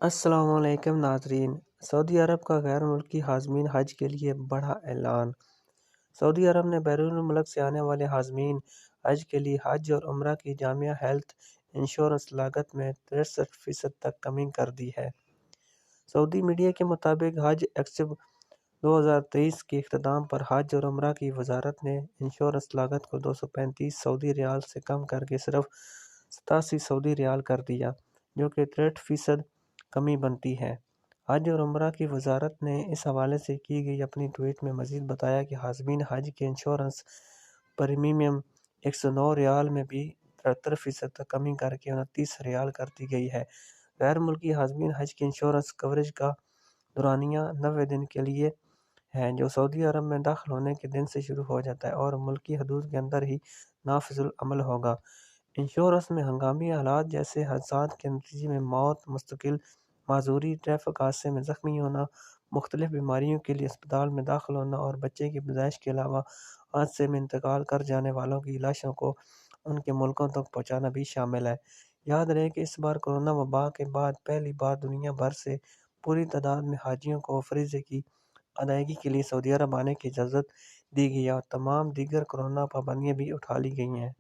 السلام علیکم ناظرین۔ سعودی عرب کا غیر ملکی حاضمین حج کے لیے بڑا اعلان۔ سعودی عرب نے بیرون ملک سے آنے والے حاضمین حج کے لیے حج اور عمرہ کی جامع ہیلتھ انشورنس لاگت میں 63% تک کمی کر دی ہے۔ سعودی میڈیا کے مطابق حج ایکسپو 2023 کے اختتام پر حج اور عمرہ کی وزارت نے انشورنس لاگت کو 235 سعودی ریال سے کم کر کے صرف 87 سعودی ریال کر دیا، جو کہ 63% کمی بنتی ہے۔ حج اور عمرہ کی وزارت نے اس حوالے سے کی گئی اپنی ٹویٹ میں مزید بتایا کہ حاضمین حج کے انشورنس پریمیم 109 ریال میں بھی 73% تک کمی کر کے 29 ریال کر دی گئی ہے۔ غیر ملکی حاضمین حج کی انشورنس کوریج کا دورانیہ 90 دن کے لیے ہے، جو سعودی عرب میں داخل ہونے کے دن سے شروع ہو جاتا ہے اور ملکی حدود کے اندر ہی نافذ العمل ہوگا۔ انشورنس میں ہنگامی حالات جیسے حادثات کے نتیجے میں موت، مستقل معذوری، ٹریفک حادثے میں زخمی ہونا، مختلف بیماریوں کے لیے اسپتال میں داخل ہونا اور بچے کی پیدائش کے علاوہ حادثے میں انتقال کر جانے والوں کی لاشوں کو ان کے ملکوں تک پہنچانا بھی شامل ہے۔ یاد رہے کہ اس بار کورونا وبا کے بعد پہلی بار دنیا بھر سے پوری تعداد میں حاجیوں کو فریضے کی ادائیگی کے لیے سعودی عرب آنے کی اجازت دی گئی ہے اور تمام دیگر کورونا پابندیاں بھی اٹھا لی گئی ہیں۔